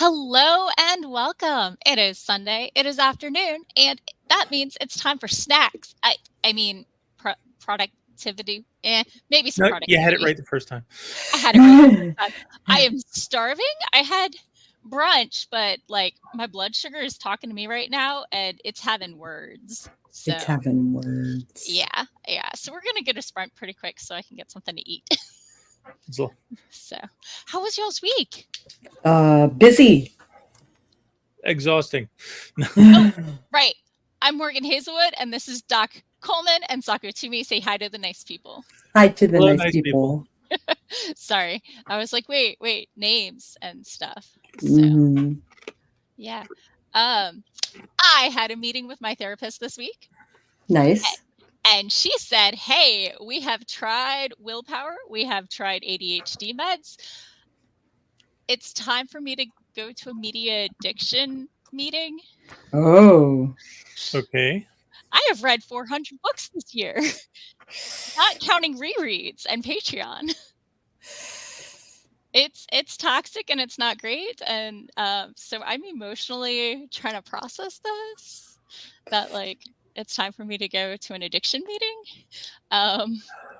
Hello and welcome. It is Sunday. It is afternoon, and that means it's time for snacks. I mean, productivity. Maybe some No, you had it productivity. right the first time. I had it right the first time. I am starving. I had brunch, but like my blood sugar is talking to me right now, and it's having words. So It's having words. yeah. So we're gonna get a sprint pretty quick so I can get something to eat. So, So, how was y'all's week? Busy. exhausting. Right. I'm Morgan Hazelwood, and this is Doc Coleman and Sako Tumi. Say hi to the nice people. Hi to the Hello, nice nice people. Sorry. I was like, wait, names and stuff. So, Mhm. yeah. I had a meeting with my therapist this week, Nice. and she said, hey, we have tried willpower. We have tried ADHD meds. It's time for me to go to a media addiction meeting. Oh. Okay. I have read 400 books this year, not counting rereads and Patreon. It's toxic and it's not great, and so I'm emotionally trying to process this. That like it's time for me to go to an addiction meeting.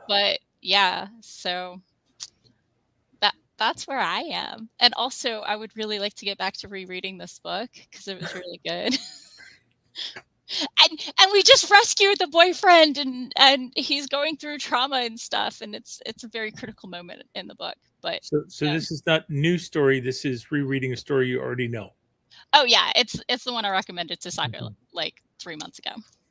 But yeah, so that's where I am. And also, I would really like to get back to rereading this book because it was really good. and we just rescued the boyfriend, and he's going through trauma and stuff, and it's a very critical moment in the book. But So this is not new story. This is rereading a story you already know. oh yeah, it's the one I recommended to Sako like 3 months ago.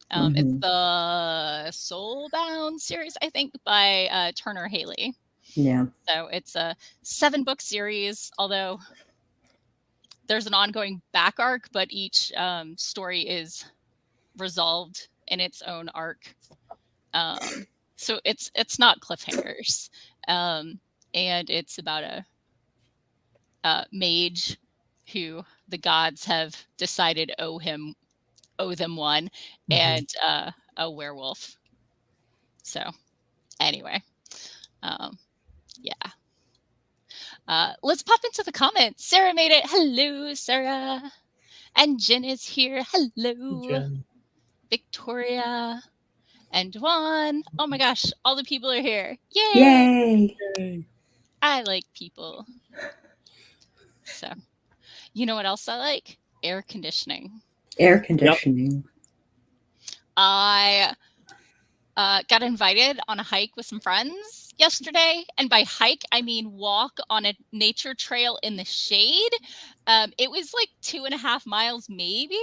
It's the Soulbound series, I think, by Turner Haley. Yeah. So it's a 7-book series, although there's an ongoing back arc, but each story is resolved in its own arc. So it's not cliffhangers. And it's about a mage who the gods have decided owe them one, and a werewolf. So anyway, yeah. Let's pop into the comments. Sarah made it. Hello, Sarah. And Jen is here. Hello. Jen. Victoria and Juan. Oh my gosh, all the people are here. Yay! Yay. I like people. So, you know what else I like? Air conditioning. Air conditioning. I got invited on a hike with some friends yesterday, and by hike I mean walk on a nature trail in the shade. It was like 2.5 miles maybe,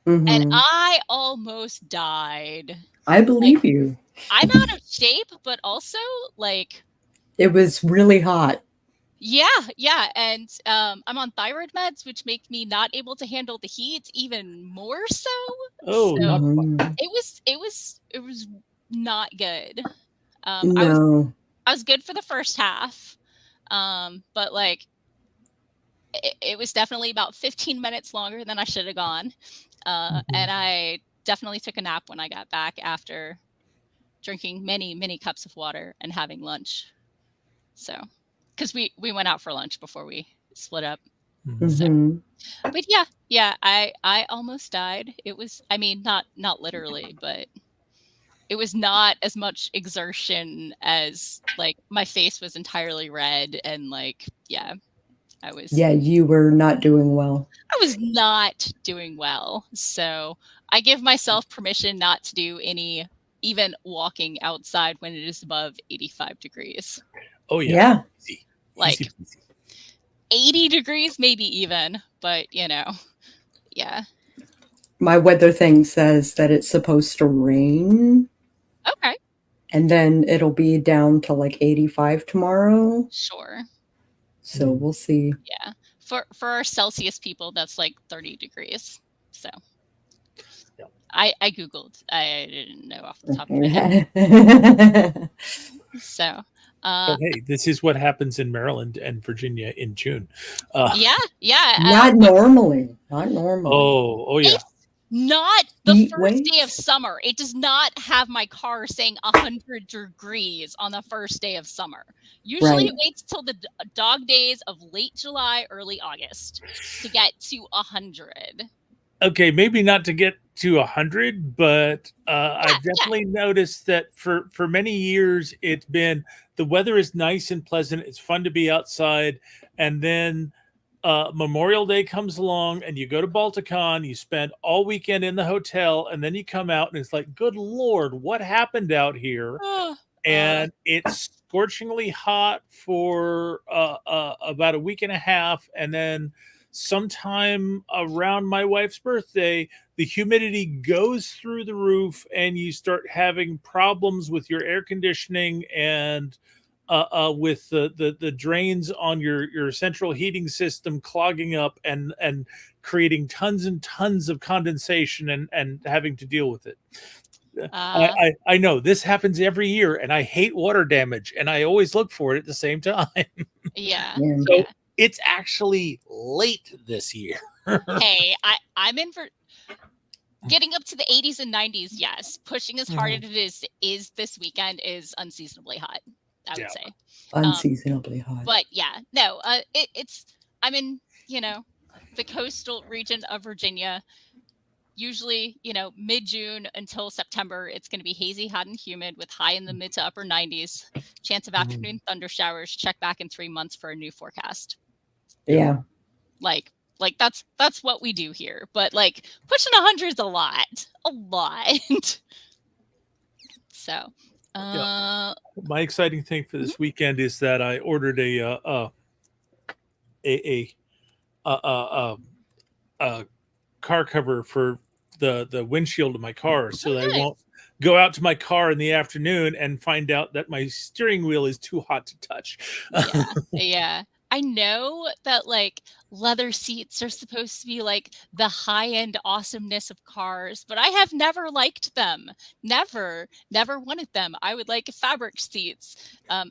and I almost died. I believe you. I'm out of shape, but also like it was really hot. Yeah, and I'm on thyroid meds, which make me not able to handle the heat even more so. Oh, so not fun. It was not good. No. I was good for the first half, but like it was definitely about 15 minutes longer than I should have gone, and I definitely took a nap when I got back after drinking many cups of water and having lunch. So, because we went out for lunch before we split up. So, but yeah, I almost died. It was, I mean, not literally, but it was not as much exertion as like my face was entirely red, and like I was. Yeah, you were not doing well. I was not doing well. So I give myself permission not to do any, even walking outside when it is above 85 degrees. Oh yeah. Easy. Like 80 degrees, maybe even, but yeah. My weather thing says that it's supposed to rain. Okay. And then it'll be down to like 85 tomorrow. Sure. So we'll see. Yeah. For our Celsius people, that's like 30 degrees. So I Googled. I didn't know off the top of my head. So hey, this is what happens in Maryland and Virginia in June. Yeah. Not normally. Oh yeah. Not the Heat first day of waves? summer. It does not have my car saying 100 degrees on the first day of summer. Usually it Right. waits till the dog days of late July, early August to get to 100. Okay, maybe not to get to 100, but I've Yeah. definitely noticed that for many years it's been the weather is nice and pleasant. It's fun to be outside, and then Memorial Day comes along, and you go to Balticon. You spend all weekend in the hotel, and then you come out, and it's like, good Lord, what happened out here? And it's scorchingly hot for about a week and a half, and then sometime around my wife's birthday, the humidity goes through the roof, and you start having problems with your air conditioning and with the drains on your central heating system clogging up and creating tons and tons of condensation and having to deal with it. I know this happens every year, and I hate water damage, and I always look for it at the same time. Yeah. So it's actually late this year. Hey, I'm in for getting up to the 80s and 90s. Yes, pushing as hard as it is this weekend is unseasonably hot, I would say. Unseasonably hot. But yeah, no, it's I'm in, the coastal region of Virginia. Usually, mid-June until September, it's going to be hazy, hot, and humid with high in the mid to upper 90s. Chance of afternoon thunder showers. Check back in 3 months for a new forecast. Yeah. Like that's what we do here. But like pushing 100 is a lot. So, my exciting thing for this weekend is that I ordered a car cover for the windshield of my car, so that I won't go out to my car in the afternoon and find out that my steering wheel is too hot to touch. Yeah. I know that like leather seats are supposed to be like the high-end awesomeness of cars, but I have never liked them. Never wanted them. I would like fabric seats,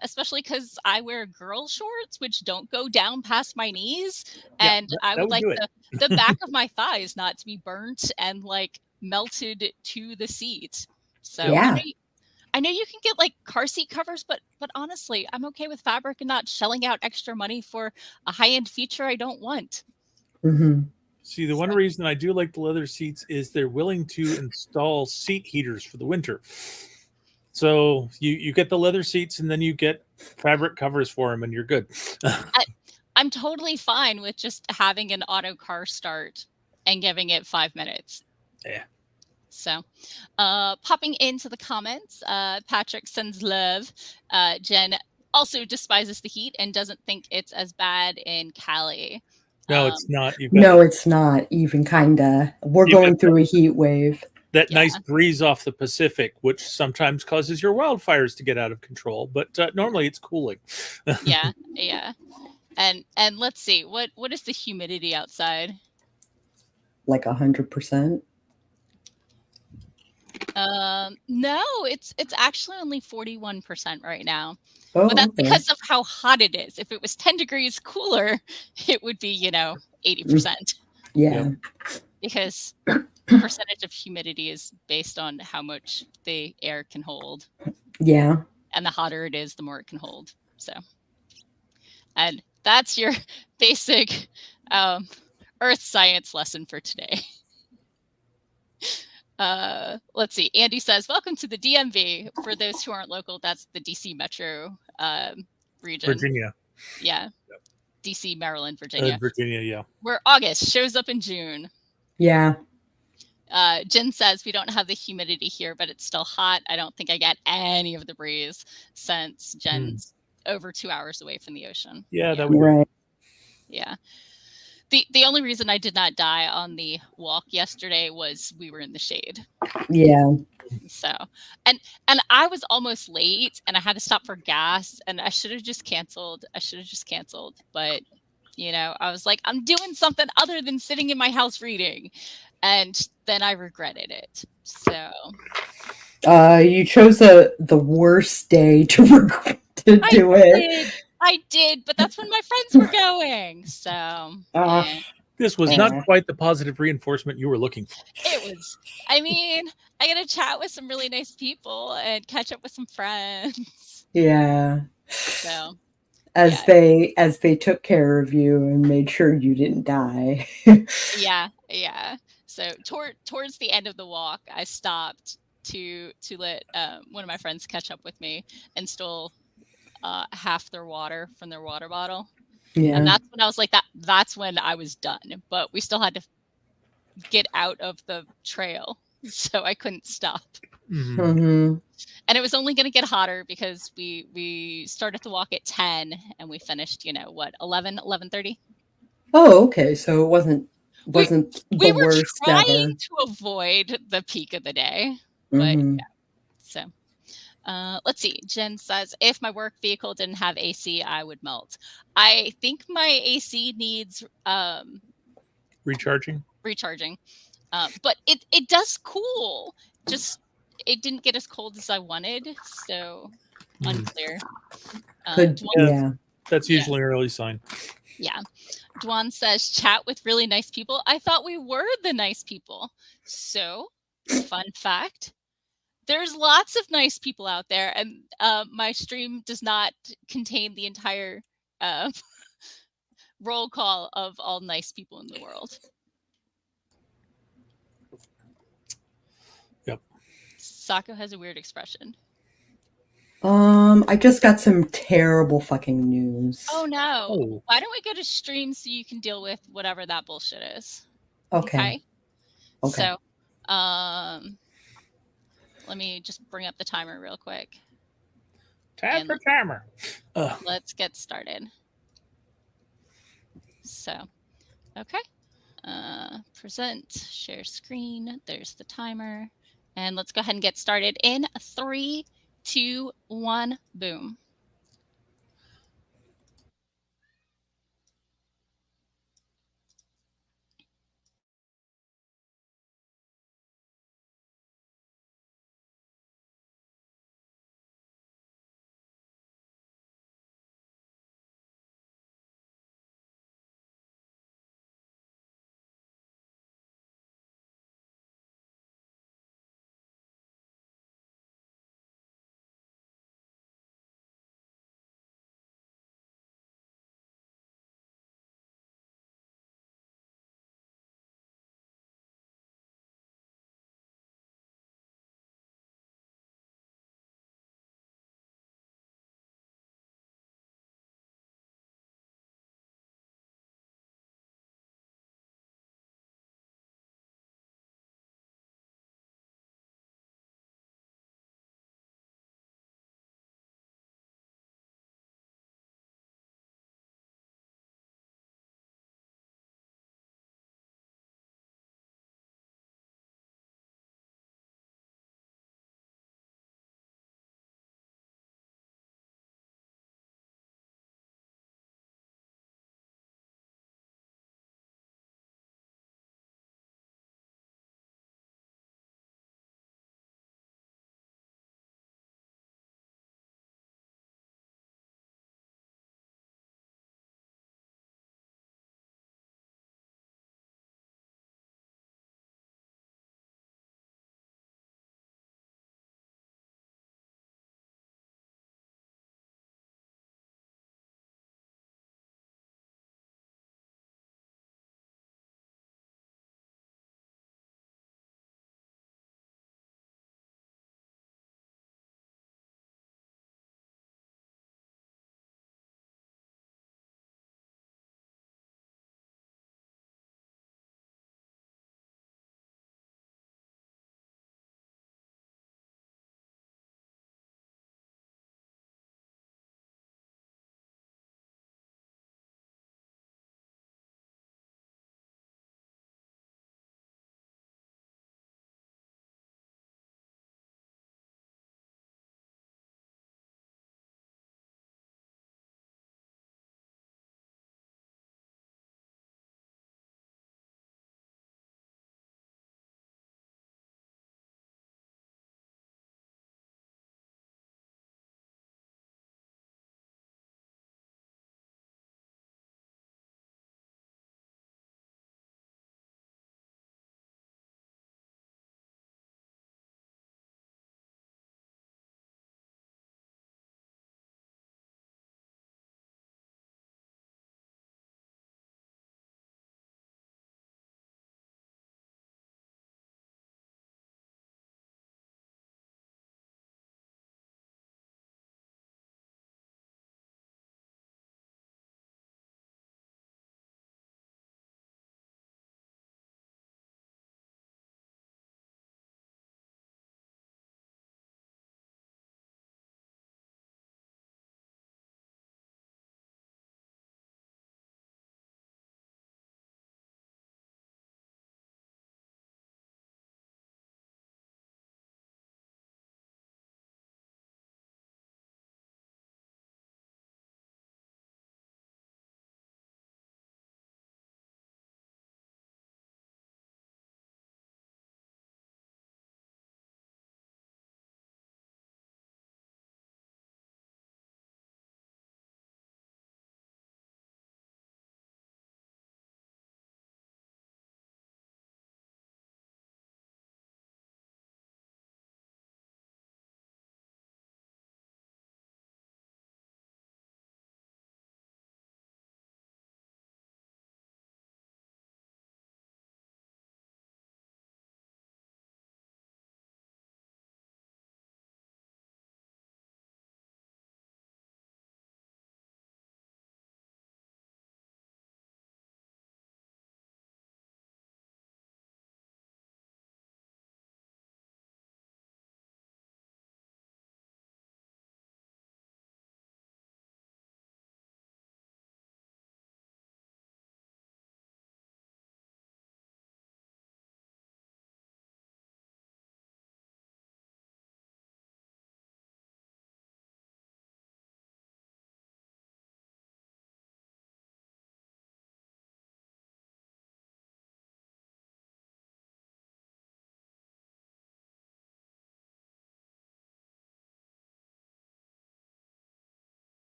especially because I wear girl shorts, which don't go down past my knees. And I would like the back of my thighs not to be burnt and like melted to the seat. So I know you can get like car seat covers, but honestly, I'm okay with fabric and not shelling out extra money for a high-end feature I don't want. See, the one reason I do like the leather seats is they're willing to install seat heaters for the winter. So you get the leather seats, and then you get fabric covers for them, and you're good. I'm totally fine with just having an auto car start and giving it 5 minutes. Yeah. So, popping into the comments, Patrick sends love. Jen also despises the heat and doesn't think it's as bad in Cali. No, it's not. No, it's not even kinda. We're going through a heat wave. That nice breeze off the Pacific, which sometimes causes your wildfires to get out of control, but normally it's cooling. Yeah. And let's see, what is the humidity outside? Like 100%. No, it's actually only 41% right now. Oh, but that's because of how hot it is. If it was 10 degrees cooler, it would be, 80%. Yeah. Because the percentage of humidity is based on how much the air can hold. Yeah. And the hotter it is, the more it can hold. So, and that's your basic earth science lesson for today. Let's see. Andy says, welcome to the DMV. For those who aren't local, that's the DC metro region. Virginia. Yeah. Yep. DC, Maryland, Virginia. Virginia, yeah. Where August shows up in June. Yeah. Jen says, we don't have the humidity here, but it's still hot. I don't think I get any of the breeze since Jen's over 2 hours away from the ocean. Yeah, that would be right. Yeah. The only reason I did not die on the walk yesterday was we were in the shade. Yeah. So, and I was almost late and I had to stop for gas and I should have just canceled. But, I was like, I'm doing something other than sitting in my house reading. And then I regretted it. So. You chose the worst day to do it. I did, but that's when my friends were going. So, yeah. This was not quite the positive reinforcement you were looking for. It was. I mean, I got to chat with some really nice people and catch up with some friends. Yeah. So, as they took care of you and made sure you didn't die. yeah. So towards the end of the walk, I stopped to let one of my friends catch up with me and stole half their water from their water bottle. Yeah. And that's when I was like, that's when I was done. But we still had to get out of the trail, so I couldn't stop. Mm-hmm. And it was only going to get hotter because we started to walk at 10 and we finished, 11:30. Oh, okay. So it wasn't We the were worst ever. trying to avoid the peak of the day, but Mm-hmm. yeah. So let's see. Jen says, if my work vehicle didn't have AC, I would melt. I think my AC needs Recharging. But it does cool. Just it didn't get as cold as I wanted, so unclear. Yeah. That's usually an early sign. Yeah. Dwan says, chat with really nice people. I thought we were the nice people. So, fun fact, there's lots of nice people out there, and my stream does not contain the entire roll call of all nice people in the world. Yep. Sako has a weird expression. I just got some terrible fucking news. Oh no. Oh. Why don't we go to stream so you can deal with whatever that bullshit is? Okay. So, let me just bring up the timer real quick. Tab for timer. Let's get started. So, okay. Present, share screen. There's the timer. And let's go ahead and get started in 3, 2, 1, boom.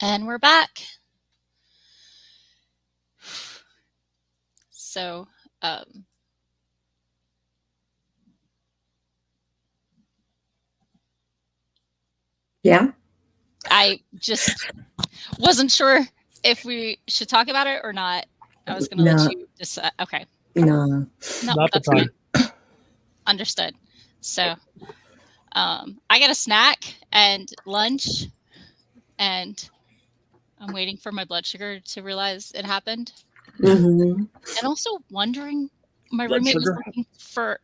And we're back. So, Yeah. I just wasn't sure if we should talk about it or not. I was going to let you decide. Okay. No. Not the that's time. fine. Understood. So, I got a snack and lunch, and I'm waiting for my blood sugar to realize it happened. Mm-hmm. And also wondering, my Blood roommate sugar. was looking for,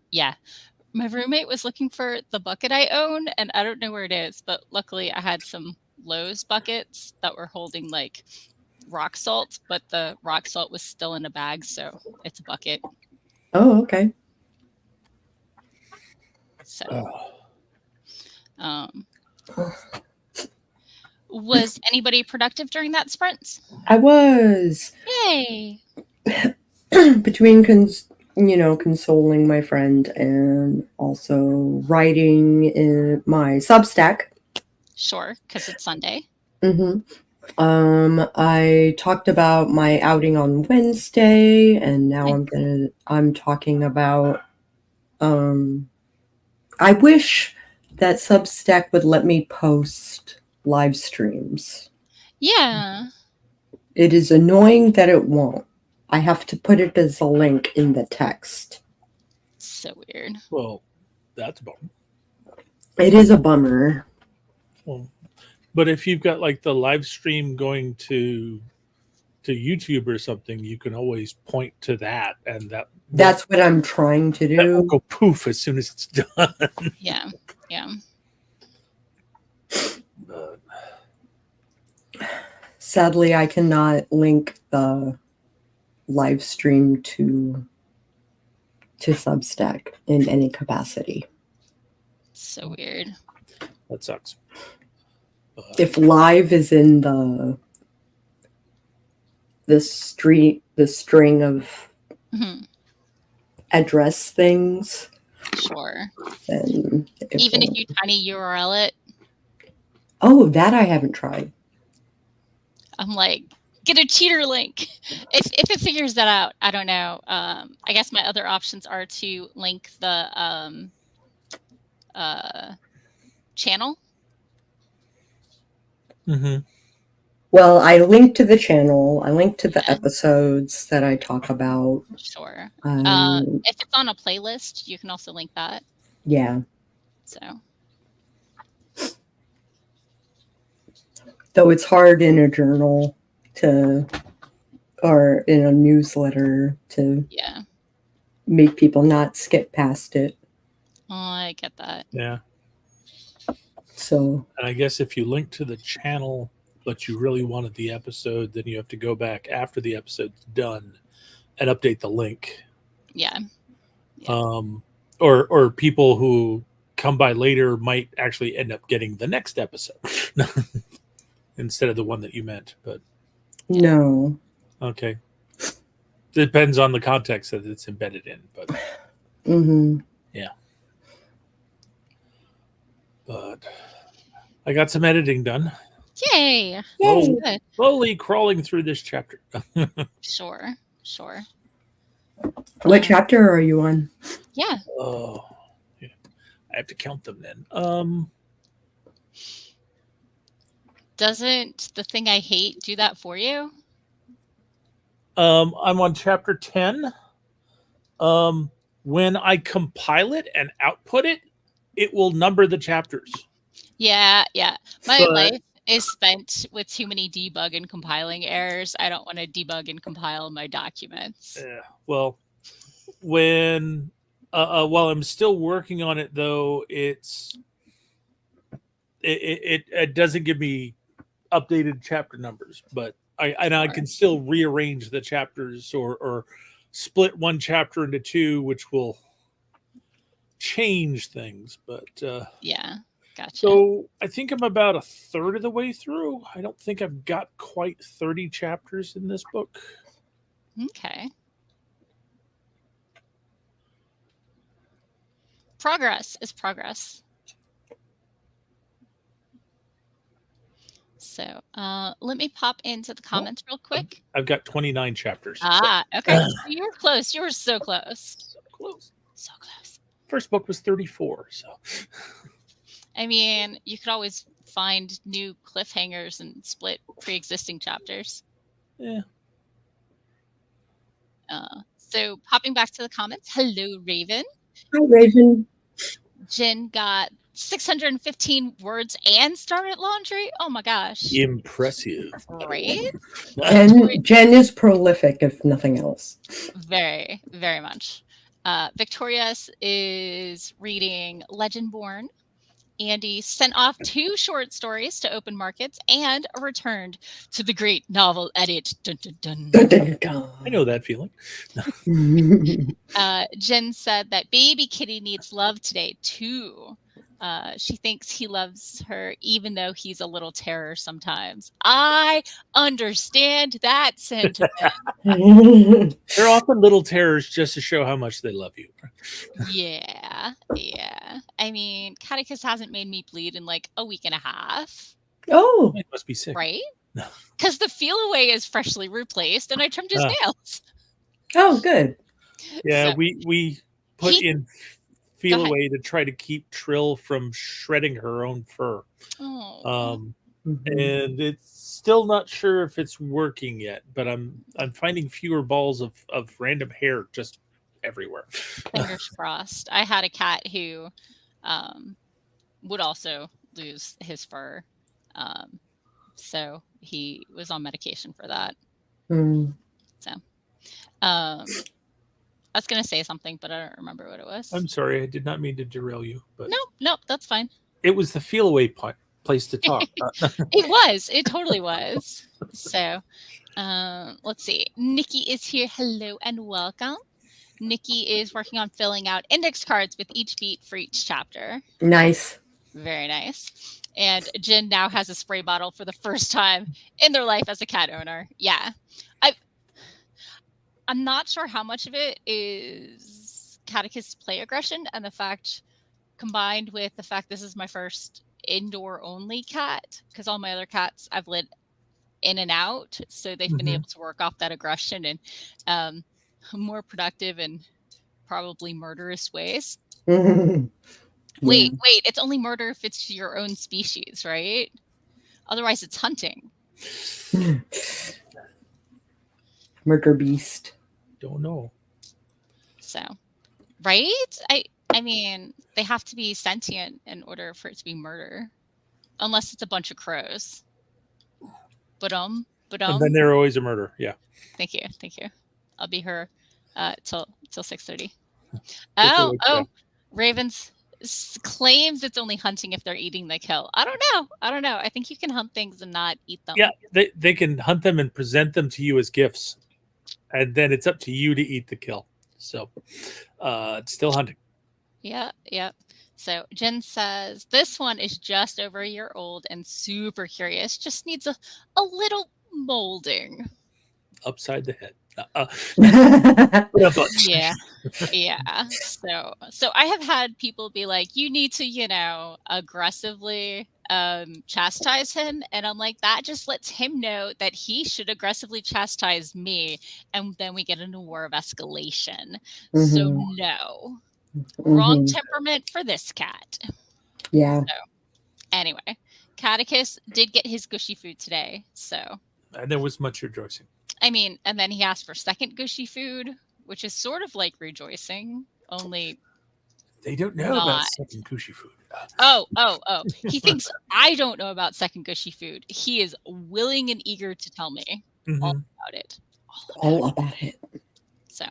my roommate was looking for the bucket I own, and I don't know where it is, but luckily I had some Lowe's buckets that were holding like rock salt, but the rock salt was still in a bag, so it's a bucket. Oh, okay. So, was anybody productive during that sprint? I was. Yay! Between consoling my friend and also writing in my Substack. Sure, because it's Sunday. Mm-hmm. I talked about my outing on Wednesday, and now I'm talking about, I wish that Substack would let me post live streams. Yeah. It is annoying that it won't. I have to put it as a link in the text. So weird. Well, that's a bummer. It is a bummer. Well, but if you've got like the live stream going to YouTube or something, you can always point to that, and that's what I'm trying to do. That will go poof as soon as it's done. Yeah. But sadly, I cannot link the live stream to Substack in any capacity. So weird. That sucks. If live is in the string of address things, sure. Then even if you tiny URL it. Oh, that I haven't tried. I'm like, get a cheater link. If it figures that out, I don't know. I guess my other options are to link the channel. Mm-hmm. Well, I linked to the channel. I linked to the episodes that I talk about. Sure. If it's on a playlist, you can also link that. Yeah. So. Though it's hard in a journal or in a newsletter to make people not skip past it. Oh, I get that. Yeah. So. And I guess if you link to the channel, but you really wanted the episode, then you have to go back after the episode's done and update the link. Yeah. Or people who come by later might actually end up getting the next episode instead of the one that you meant. But no. Okay. Depends on the context that it's embedded in, but yeah. But I got some editing done. Yay! Slowly crawling through this chapter. Sure. What chapter are you on? Yeah. Oh, yeah. I have to count them then. Doesn't the thing I hate do that for you? I'm on chapter 10. When I compile it and output it, it will number the chapters. Yeah. My life is spent with too many debug and compiling errors. I don't want to debug and compile my documents. Yeah. Well, when while I'm still working on it, though, it doesn't give me updated chapter numbers, but I can still rearrange the chapters or split one chapter into two, which will change things. But yeah, gotcha. So I think I'm about a third of the way through. I don't think I've got quite 30 chapters in this book. Okay. Progress is progress. So let me pop into the comments real quick. I've got 29 chapters. Okay. So you were close. You were so close. So close. So close. First book was 34. So, I mean, you could always find new cliffhangers and split pre-existing chapters. Yeah. So popping back to the comments. Hello, Raven. Hi, Raven. Jen got 615 words and started laundry. Oh my gosh. Impressive. Right? And Jen is prolific, if nothing else. Very, very much. Victoria is reading Legendborn. Andy sent off 2 short stories to open markets and returned to the great novel edit. Dun, dun, dun. Dun, dun, dun. I know that feeling. Jen said that baby kitty needs love today too. She thinks he loves her even though he's a little terror sometimes. I understand that sentiment. They're often little terrors just to show how much they love you. Yeah. I mean, Catticus hasn't made me bleed in like a week and a half. Oh, It must be sick. Right? Because the feel away is freshly replaced and I trimmed his nails. oh, good. Yeah, So, we put in feel away to try to keep Trill from shredding her own fur. Oh. And it's still not sure if it's working yet, but I'm finding fewer balls of random hair just everywhere. Fingers crossed. I had a cat who would also lose his fur. So he was on medication for that. So I was going to say something, but I don't remember what it was. I'm sorry. I did not mean to derail you. But Nope, that's fine. It was the feel away place to talk. It was. It totally was. So let's see. Nikki is here. Hello and welcome. Nikki is working on filling out index cards with each beat for each chapter. Nice. Very nice. And Jen now has a spray bottle for the first time in their life as a cat owner. Yeah. I'm not sure how much of it is Catticus play aggression and the fact combined with the fact this is my first indoor only cat, because all my other cats I've lit in and out. So they've been able to work off that aggression in more productive and probably murderous ways. Wait, it's only murder if it's your own species, right? Otherwise it's hunting. Murder beast. Don't know. So, right? I mean, they have to be sentient in order for it to be murder. Unless it's a bunch of crows. And then they're always a murder. Yeah. Thank you. I'll be her till 6:30. Ravens claims it's only hunting if they're eating the kill. I don't know. I think you can hunt things and not eat them. Yeah, they can hunt them and present them to you as gifts, and then it's up to you to eat the kill. So it's still hunting. Yeah. So Jen says this one is just over a year old and super curious. Just needs a little molding. Upside the head. Yeah. So I have had people be like, you need to, aggressively chastise him. And I'm like, that just lets him know that he should aggressively chastise me. And then we get into a war of escalation. So no. Wrong temperament for this cat. Yeah. So anyway, Catticus did get his gushy food today. So. And there was much rejoicing. I mean, and then he asked for second gushy food, which is sort of like rejoicing, only they don't know about second gushy food. Oh. He thinks I don't know about second gushy food. He is willing and eager to tell me all about it. All about it. So,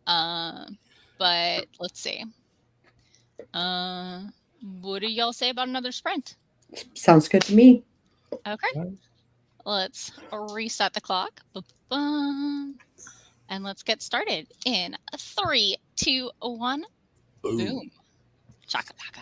but let's see. What do y'all say about another sprint? Sounds good to me. Okay. Let's reset the clock. And let's get started in 3, 2, 1. Boom. Chaka paka.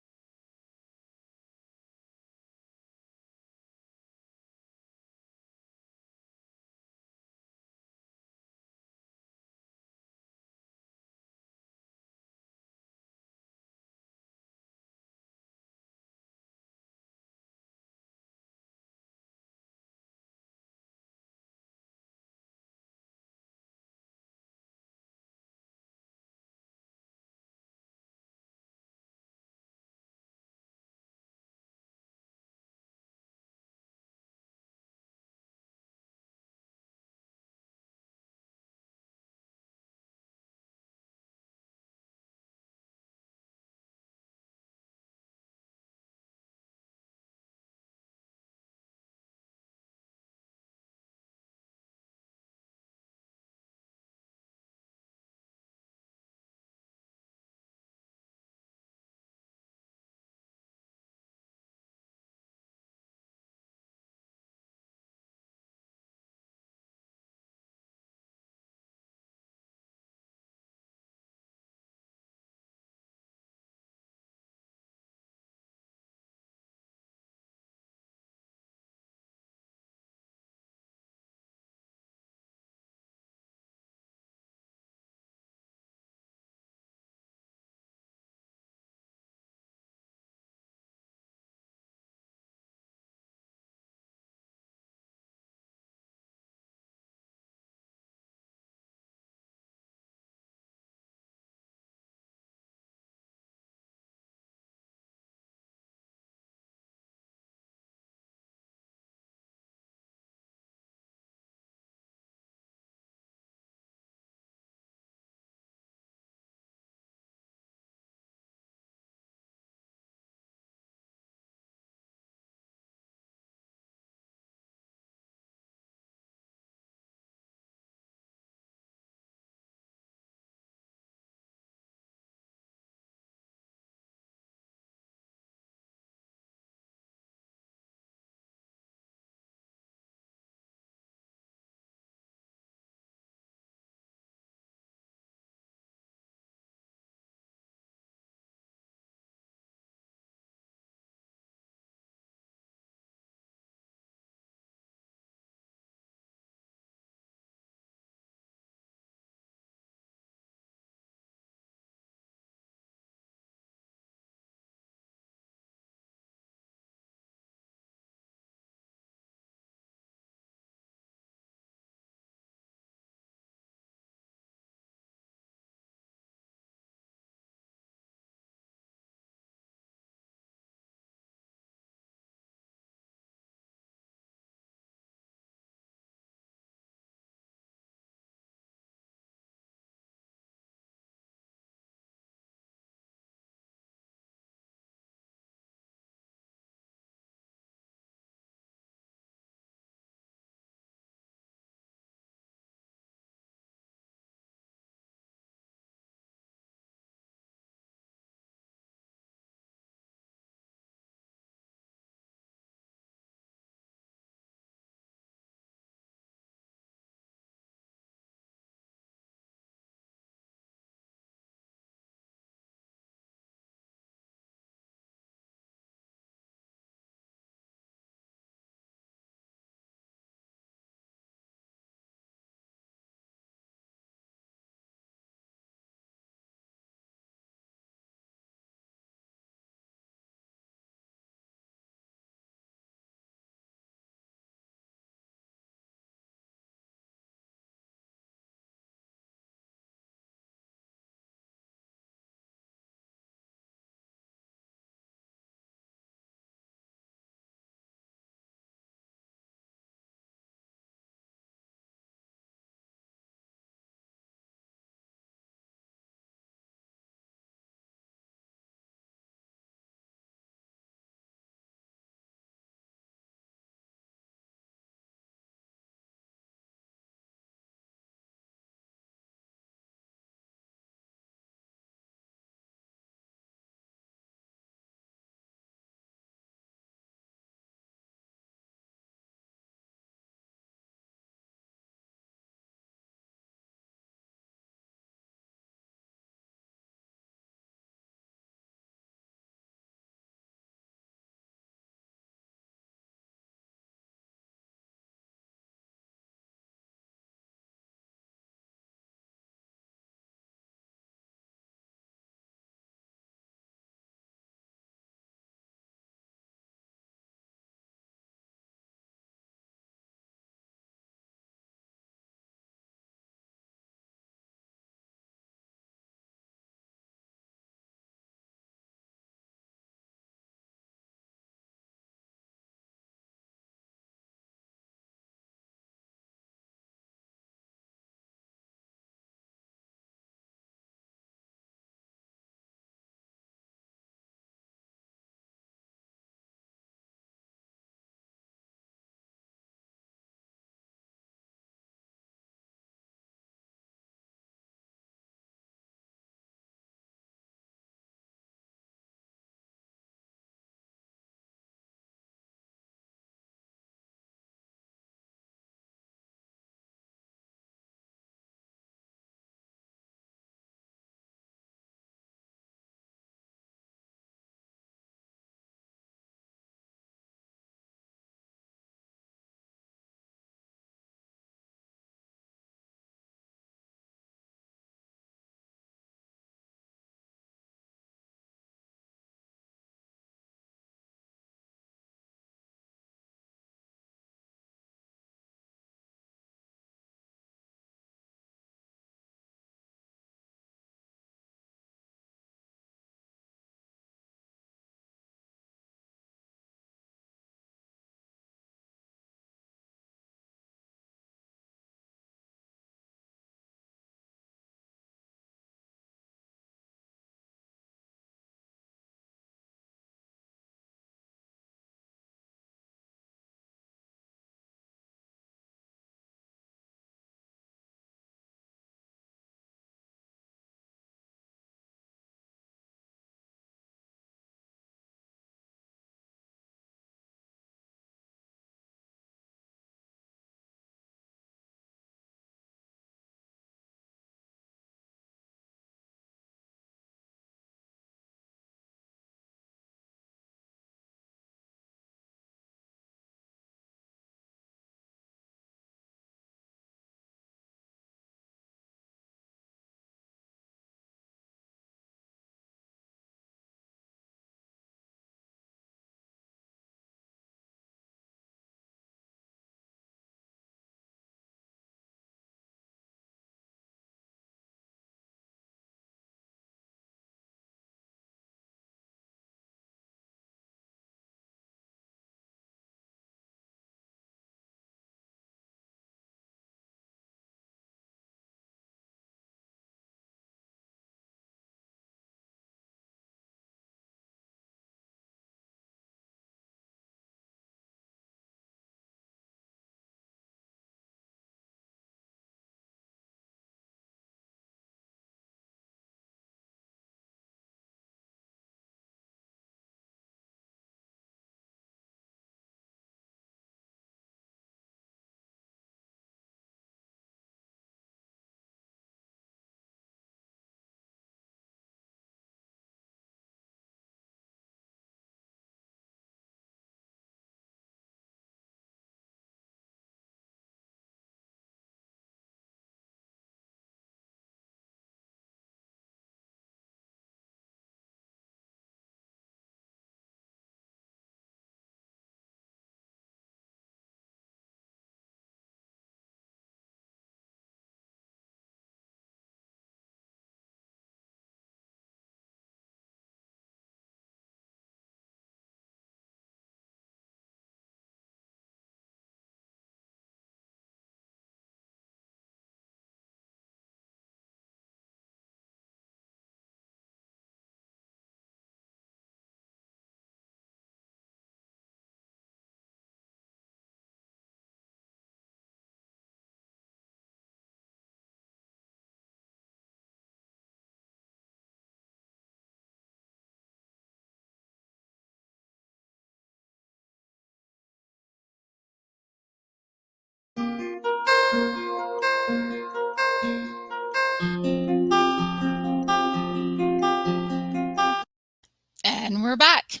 And we're back.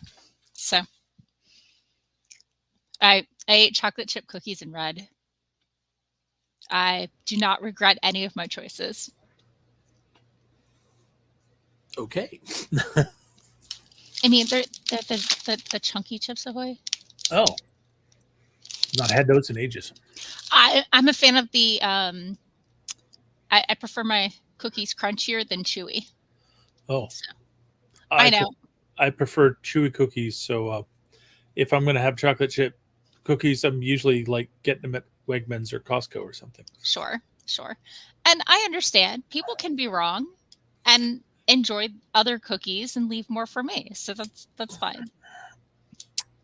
So I ate chocolate chip cookies in red. I do not regret any of my choices. Okay. I mean, they're the chunky Chips Ahoy. Oh, not had those in ages. I'm a fan of the. I prefer my cookies crunchier than chewy. Oh, So, I know. I prefer chewy cookies. So if I'm going to have chocolate chip cookies, I'm usually like getting them at Wegmans or Costco or something. Sure. And I understand people can be wrong and enjoy other cookies and leave more for me. So that's fine.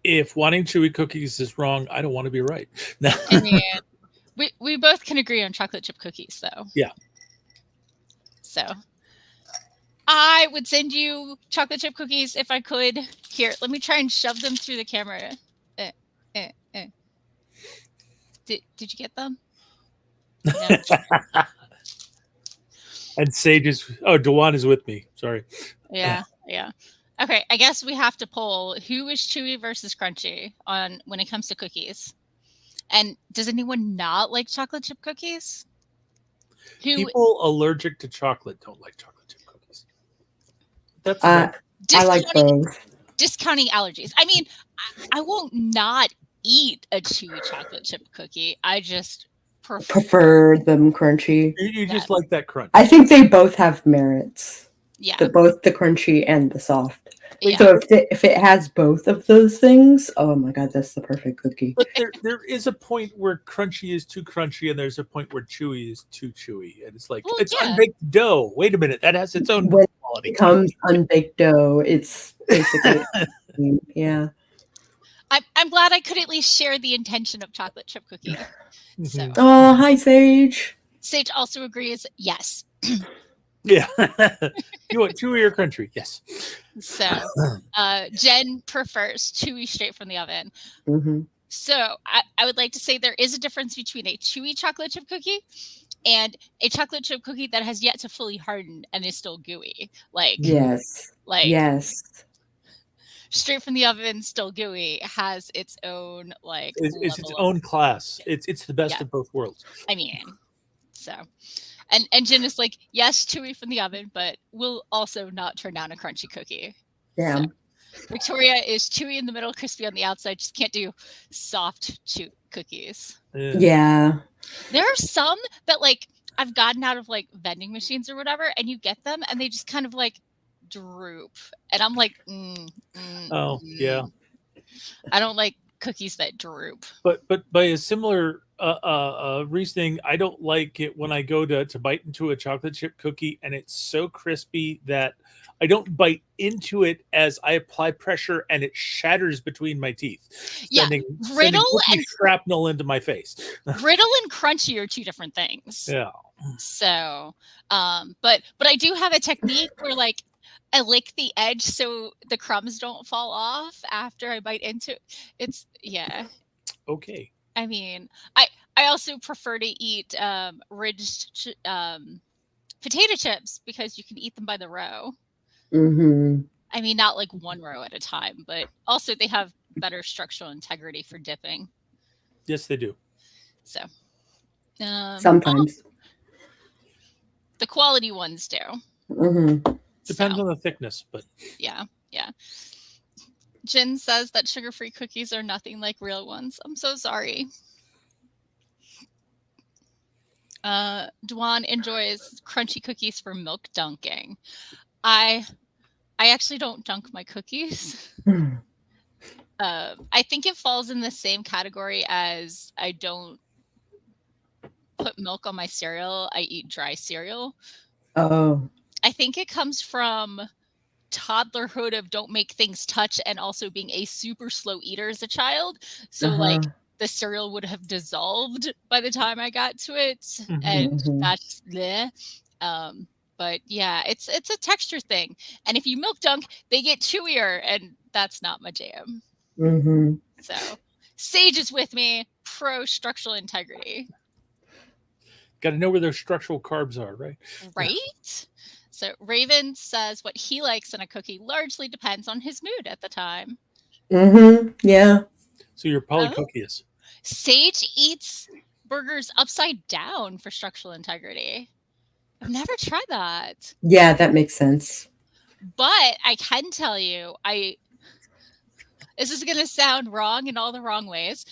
If wanting chewy cookies is wrong, I don't want to be right. I mean, we both can agree on chocolate chip cookies, though. Yeah. So I would send you chocolate chip cookies if I could. Here, let me try and shove them through the camera. Did you get them? No. And Sage is. Oh, Dewan is with me. Sorry. Yeah. Okay, I guess we have to poll who is chewy versus crunchy on when it comes to cookies. And does anyone not like chocolate chip cookies? People allergic to chocolate don't like chocolate chip cookies. That's I like both. Discounting allergies. I mean, I won't not eat a chewy chocolate chip cookie. I just prefer them crunchy. You just like that crunch. I think they both have merits. Yeah. Both the crunchy and the soft. Yeah. So if it has both of those things, oh my god, that's the perfect cookie. But there is a point where crunchy is too crunchy, and there's a point where chewy is too chewy, and it's like it's unbaked dough. Wait a minute, that has its own when quality. It becomes unbaked dough. It's basically yeah. I'm glad I could at least share the intention of chocolate chip cookie. So. Oh, hi Sage. Sage also agrees. Yes. Yeah. You want chewy or crunchy? Yes. So Jen prefers chewy straight from the oven. Mm-hmm. So I would like to say there is a difference between a chewy chocolate chip cookie and a chocolate chip cookie that has yet to fully harden and is still gooey. Yes. Straight from the oven, still gooey, has its own it's its own class. It's the best of both worlds. I mean, so and Jen is like, yes, chewy from the oven, but will also not turn down a crunchy cookie. Yeah. So, Victoria is chewy in the middle, crispy on the outside. Just can't do soft chew cookies. Yeah. There are some that I've gotten out of vending machines or whatever, and you get them and they just kind of droop, and I'm like, yeah. I don't like cookies that droop. But by a similar reasoning, I don't like it when I go to bite into a chocolate chip cookie and it's so crispy that I don't bite into it as I apply pressure and it shatters between my teeth. Sending and shrapnel into my face. Brittle and crunchy are two different things. Yeah. So, but I do have a technique where I lick the edge so the crumbs don't fall off after I bite into it. It's okay. I mean, I also prefer to eat ridged potato chips because you can eat them by the row. Mm-hmm. I mean, not one row at a time, but also they have better structural integrity for dipping. Yes, they do. So sometimes the quality ones do. Mm-hmm. Depends on the thickness, but yeah. Jen says that sugar-free cookies are nothing like real ones. I'm so sorry. Dwan enjoys crunchy cookies for milk dunking. I actually don't dunk my cookies. I think it falls in the same category as I don't put milk on my cereal. I eat dry cereal. Oh. I think it comes from toddlerhood of don't make things touch and also being a super slow eater as a child. So the cereal would have dissolved by the time I got to it. And that's bleh. But yeah, it's a texture thing. And if you milk dunk, they get chewier, and that's not my jam. Mm-hmm. So Sage is with me, pro structural integrity. Got to know where those structural carbs are, right? Right? So Raven says what he likes in a cookie largely depends on his mood at the time. Yeah. So you're polycookiest. Sage eats burgers upside down for structural integrity. I've never tried that. Yeah, that makes sense. But I can tell you, this is going to sound wrong in all the wrong ways.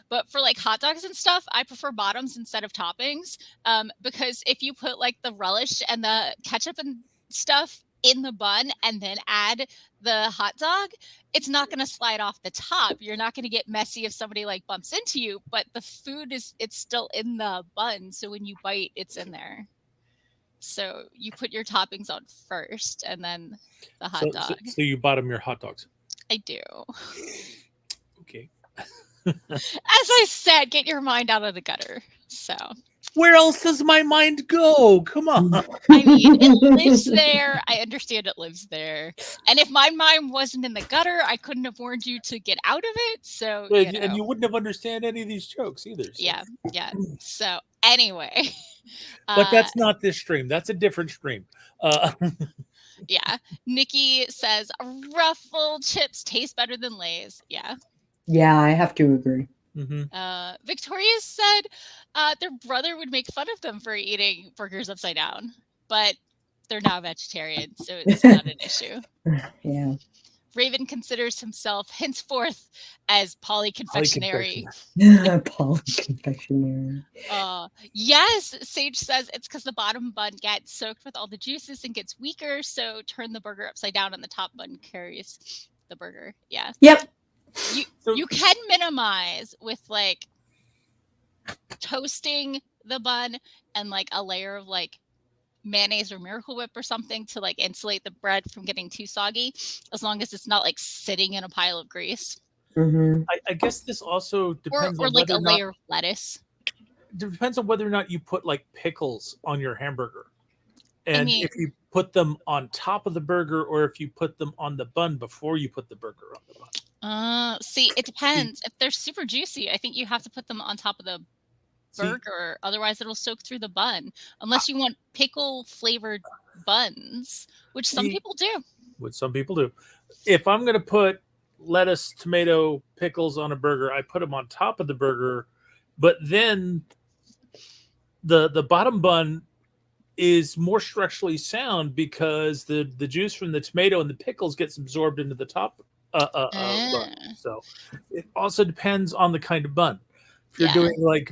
But for like hot dogs and stuff, I prefer bottoms instead of toppings. Because if you put like the relish and the ketchup and stuff in the bun and then add the hot dog, it's not going to slide off the top. You're not going to get messy if somebody like bumps into you, but the food it's still in the bun. So when you bite, it's in there. So you put your toppings on first and then the hot dog. So you bottom your hot dogs. I do. Okay. As I said, get your mind out of the gutter. So where else does my mind go? Come on. I mean, it lives there. I understand it lives there. And if my mind wasn't in the gutter, I couldn't have warned you to get out of it. So and you wouldn't have understand any of these jokes either. So. Yeah. So anyway. But that's not this stream. That's a different stream. Yeah. Nikki says Ruffled chips taste better than Lay's. Yeah. Yeah, I have to agree. Victoria said their brother would make fun of them for eating burgers upside down, but they're now vegetarian, so it's not an issue. Yeah. Raven considers himself henceforth as polyconfectionary. Polyconfectionary. Yes, Sage says it's because the bottom bun gets soaked with all the juices and gets weaker, so turn the burger upside down and the top bun carries the burger. Yeah. Yep. You can minimize with like toasting the bun and like a layer of like mayonnaise or Miracle Whip or something to like insulate the bread from getting too soggy, as long as it's not like sitting in a pile of grease. I guess this also depends or on like a whether layer of lettuce. It depends on whether or not you put like pickles on your hamburger, and if you put them on top of the burger or if you put them on the bun before you put the burger on the bun. See, it depends. If they're super juicy, I think you have to put them on top of the burger, otherwise it'll soak through the bun, unless you want pickle flavored buns, which some people do. If I'm going to put lettuce, tomato, pickles on a burger, I put them on top of the burger, but then the bottom bun is more structurally sound because the juice from the tomato and the pickles gets absorbed into the top bun. So it also depends on the kind of bun. If you're doing like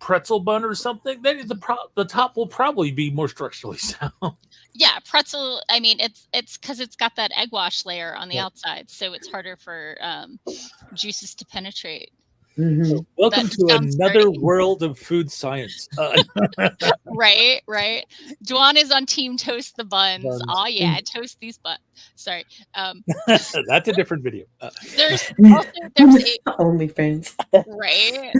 pretzel bun or something, then the top will probably be more structurally sound. Yeah, pretzel. I mean, it's because it's got that egg wash layer on the outside, so it's harder for juices to penetrate. So welcome to another world of food science. Right. Dwan is on team toast the buns. Oh yeah, toast these buns. Sorry. That's a different video. There's OnlyFans. Right.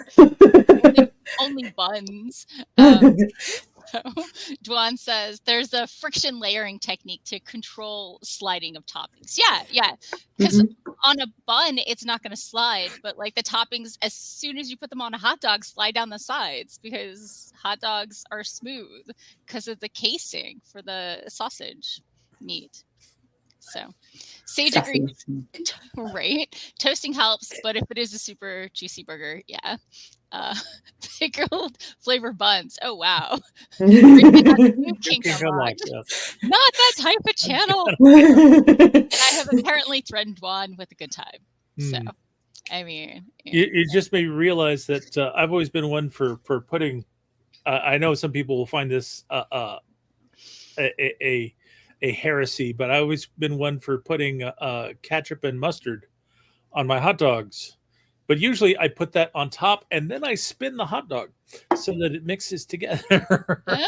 only buns. Dwan says there's a friction layering technique to control sliding of toppings. Yeah. Because on a bun, it's not going to slide, but like the toppings, as soon as you put them on a hot dog, slide down the sides because hot dogs are smooth because of the casing for the sausage meat. So Sage agrees. Right. Toasting helps, but if it is a super juicy burger, pickled flavor buns. Oh wow. Not that type of channel. And I have apparently threatened Juan with a good time. So I mean, you just made me realize that I've always been one for putting I know some people will find this a heresy, but I've always been one for putting ketchup and mustard on my hot dogs. But usually I put that on top and then I spin the hot dog so that it mixes together. Okay.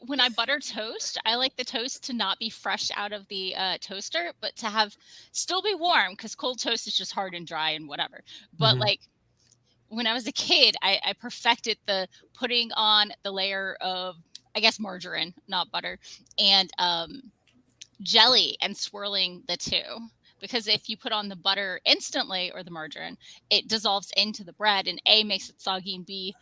When I butter toast, I like the toast to not be fresh out of the toaster, but to still be warm, because cold toast is just hard and dry and whatever. But like when I was a kid, I perfected the putting on the layer of, I guess, margarine, not butter, and jelly and swirling the two. Because if you put on the butter instantly or the margarine, it dissolves into the bread, and A, makes it soggy, and B,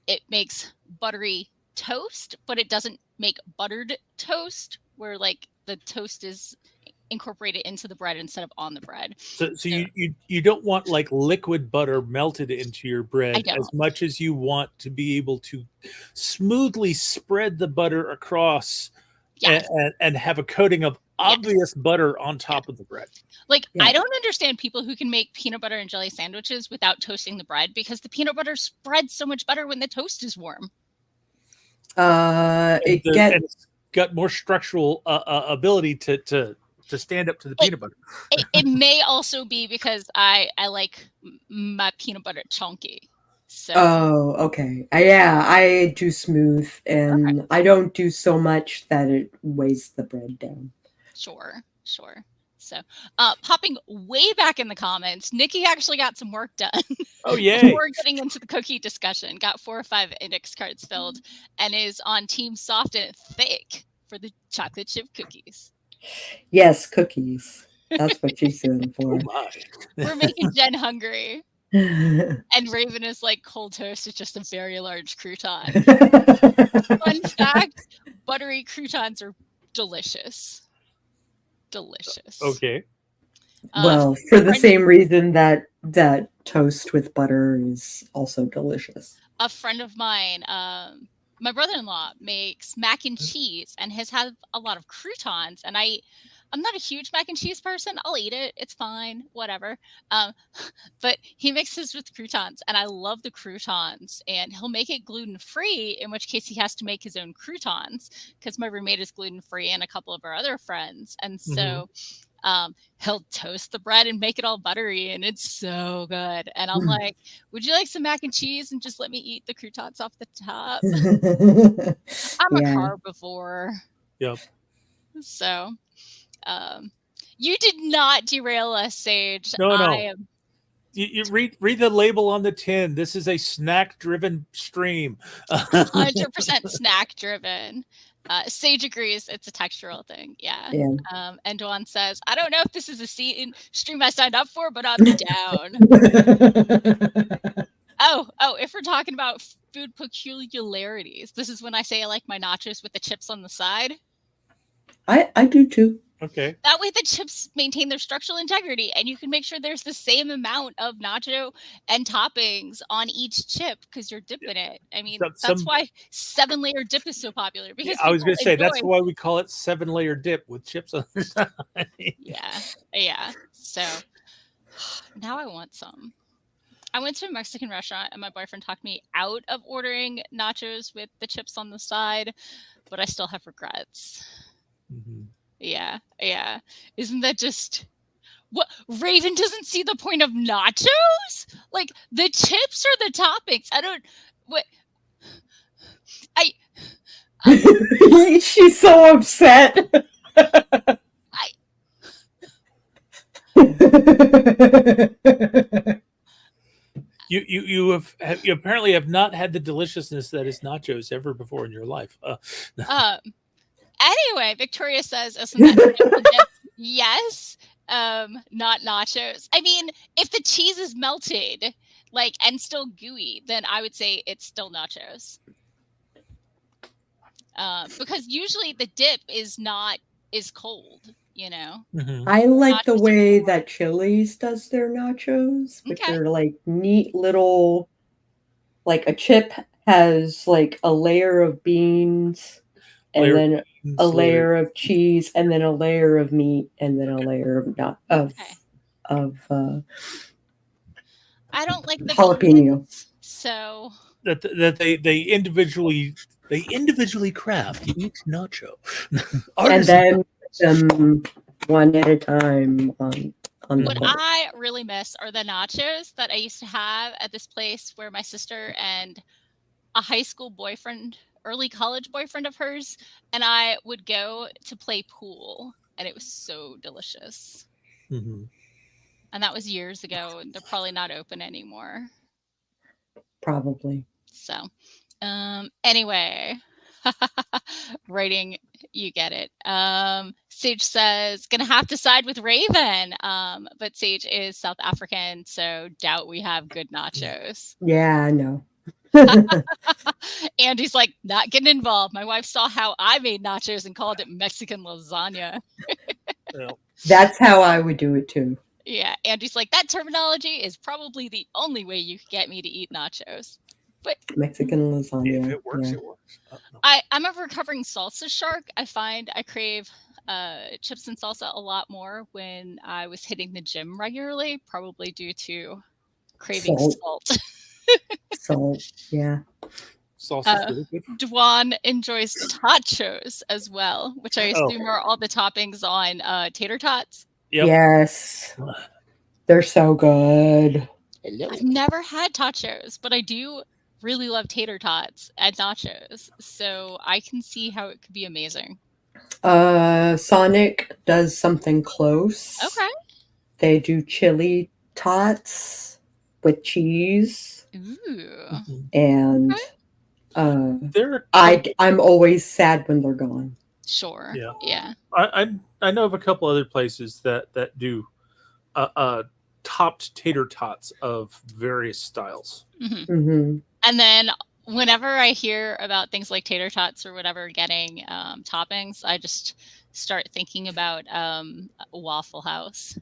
it makes buttery toast, but it doesn't make buttered toast, where like the toast is incorporated into the bread instead of on the bread. So you don't want like liquid butter melted into your bread as much as you want to be able to smoothly spread the butter across and have a coating of obvious butter on top of the bread. Like, I don't understand people who can make peanut butter and jelly sandwiches without toasting the bread, because the peanut butter spreads so much better when the toast is warm. It's got more structural ability to stand up to the peanut butter. It may also be because I like my peanut butter chunky. So. Oh, okay. I do smooth, and I don't do so much that it weighs the bread down. Sure. So, popping way back in the comments, Nikki actually got some work done. Oh, yay. Before getting into the cookie discussion, got 4 or 5 index cards filled, and is on team soft and thick for the chocolate chip cookies. Yes, cookies. That's what she's doing for. Oh my. We're making Jen hungry. And Raven is like, cold toast is just a very large crouton. Fun fact, buttery croutons are delicious. Okay. Well, for the same reason that toast with butter is also delicious. A friend of mine, my brother-in-law, makes mac and cheese and has had a lot of croutons. And I'm not a huge mac and cheese person. I'll eat it. It's fine. Whatever. But he mixes with croutons, and I love the croutons. And he'll make it gluten-free, in which case he has to make his own croutons, because my roommate is gluten-free and a couple of our other friends. And so he'll toast the bread and make it all buttery, and it's so good. And I'm like, would you like some mac and cheese and just let me eat the croutons off the top? I'm a carbivore. Yep. So... you did not derail us, Sage. No. You read the label on the tin. This is a snack-driven stream. 100% snack-driven. Sage agrees it's a textural thing. Yeah. And Dwan says, I don't know if this is a stream I signed up for, but I'm down. Oh, if we're talking about food peculiarities, this is when I say I like my nachos with the chips on the side. I do too. Okay. That way the chips maintain their structural integrity, and you can make sure there's the same amount of nacho and toppings on each chip because you're dipping it. I mean, that's why 7-layer dip is so popular. Because I was going to say, that's why we call it 7-layer dip with chips on the side. Yeah. So now I want some. I went to a Mexican restaurant, and my boyfriend talked me out of ordering nachos with the chips on the side, but I still have regrets. Mm-hmm. Yeah. Isn't that just what? Raven doesn't see the point of nachos? Like, the chips are the toppings. She's so upset. You apparently have not had the deliciousness that is nachos ever before in your life. Anyway, Victoria says, isn't that yes, not nachos. I mean, if the cheese is melted, like, and still gooey, then I would say it's still nachos. Because usually the dip is cold, you know. Mm-hmm. I like the way that Chili's does their nachos, which are like neat little, like a chip has like a layer of beans, and then a layer of cheese, and then a layer of meat, and then a layer of I don't like the jalapeno. Beans, so that they individually craft each nacho, and then them one at a time on what I really miss are the nachos that I used to have at this place where my sister and a high school boyfriend, early college boyfriend of hers, and I would go to play pool, and it was so delicious. Mm-hmm. And that was years ago, and they're probably not open anymore. Probably. So, anyway, writing, you get it. Sage says, gonna have to side with Raven, but Sage is South African, so doubt we have good nachos. Yeah, I know. Andy's like, not getting involved. My wife saw how I made nachos and called it Mexican lasagna. Well, That's how I would do it too. Yeah, Andy's like, that terminology is probably the only way you could get me to eat nachos. But Mexican lasagna. if it works, yeah. it works. No. I'm a recovering salsa shark. I find I crave chips and salsa a lot more when I was hitting the gym regularly, probably due to craving salt. Salt, yeah. Salsa's really good. Dwan enjoys tachos as well, which I assume are all the toppings on tater tots. Yep. Yes. They're so good. I've never had tachos, but I do really love tater tots and nachos, so I can see how it could be amazing. Sonic does something close. Okay. They do chili tots with cheese. Ooh. And I'm always sad when they're gone. Sure. Yeah. I know of a couple other places that do topped tater tots of various styles. Mm-hmm. Mm-hmm. And then whenever I hear about things like tater tots or whatever getting toppings, I just start thinking about Waffle House.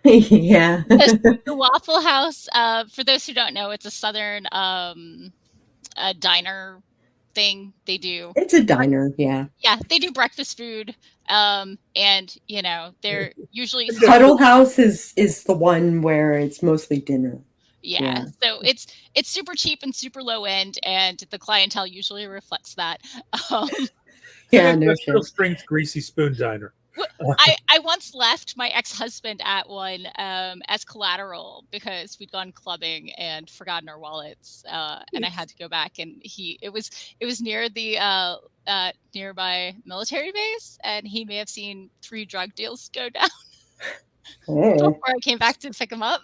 Yeah. The Waffle House, for those who don't know, it's a Southern diner thing. They do. It's a diner, yeah. Yeah, they do breakfast food. And they're usually Huddle House is the one where it's mostly dinner. Yeah. So it's super cheap and super low end, and the clientele usually reflects that. Yeah, industrial strength greasy spoon diner. I once left my ex-husband at one as collateral because we'd gone clubbing and forgotten our wallets, and I had to go back. And it was near the nearby military base, and he may have seen 3 drug deals go down before I came back to pick him up.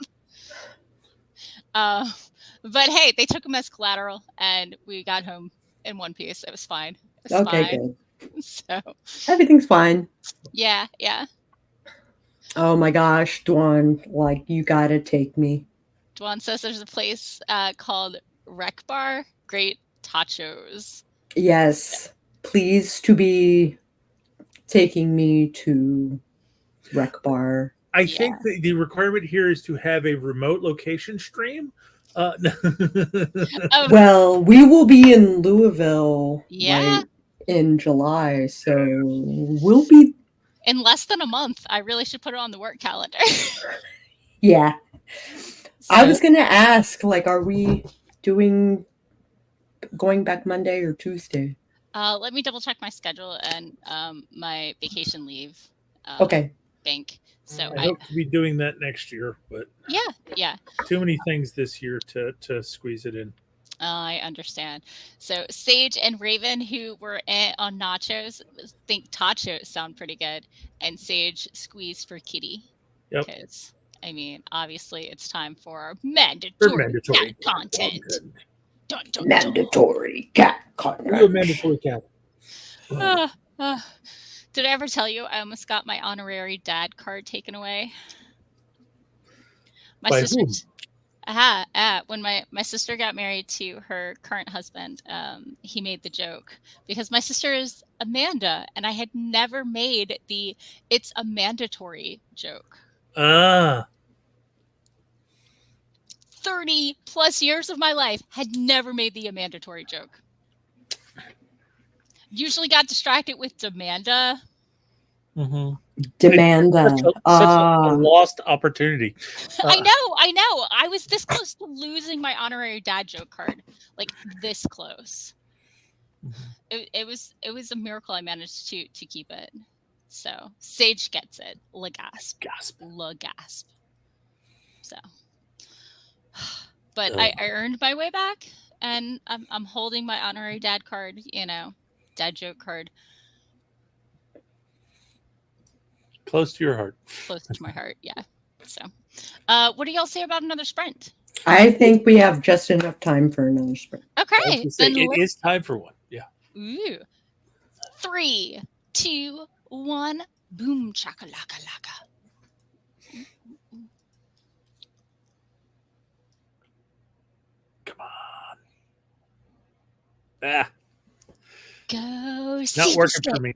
But hey, they took him as collateral, and we got home in one piece. It was fine. It was fine. Good. So everything's fine. Yeah. Oh my gosh, Dwan, like you gotta take me. Dwan says there's a place called Rec Bar. Great tachos. Yes, please to be taking me to Rec Bar. I think the requirement here is to have a remote location stream. Well, we will be in Louisville Yeah. in July, so we'll be in less than a month. I really should put it on the work calendar. Yeah. So, I was gonna ask, like, are we going back Monday or Tuesday? Let me double check my schedule and my vacation leave. Okay. Bank. So I hope to be doing that next year, but yeah. Too many things this year to squeeze it in. I understand. So Sage and Raven, who were on nachos, think tachos sound pretty good, and Sage squeezed for Kitty. Yep. Because I mean, obviously, it's time for our mandatory cat content. Mandatory cat content. Real mandatory cat. Did I ever tell you I almost got my honorary dad card taken away? By whom? When my sister got married to her current husband, he made the joke because my sister is Amanda, and I had never made the "it's a mandatory" joke. 30 plus years of my life had never made the mandatory joke. Usually got distracted with Demanda. Mm-hmm. Demanda. Such a lost opportunity. I know. I was this close to losing my honorary dad joke card. Like this close. Mm-hmm. It was a miracle I managed to keep it. So Sage gets it. Gasp. So but I earned my way back, and I'm holding my honorary dad card, dad joke card. Close to your heart. Close to my heart, yeah. So, what do y'all say about another sprint? I think we have just enough time for another sprint. Okay. It is time for one. Yeah. Ooh. 3, 2, 1. Boom, chakalaka laka. Come on. Ah, Go not see the working for skit. me.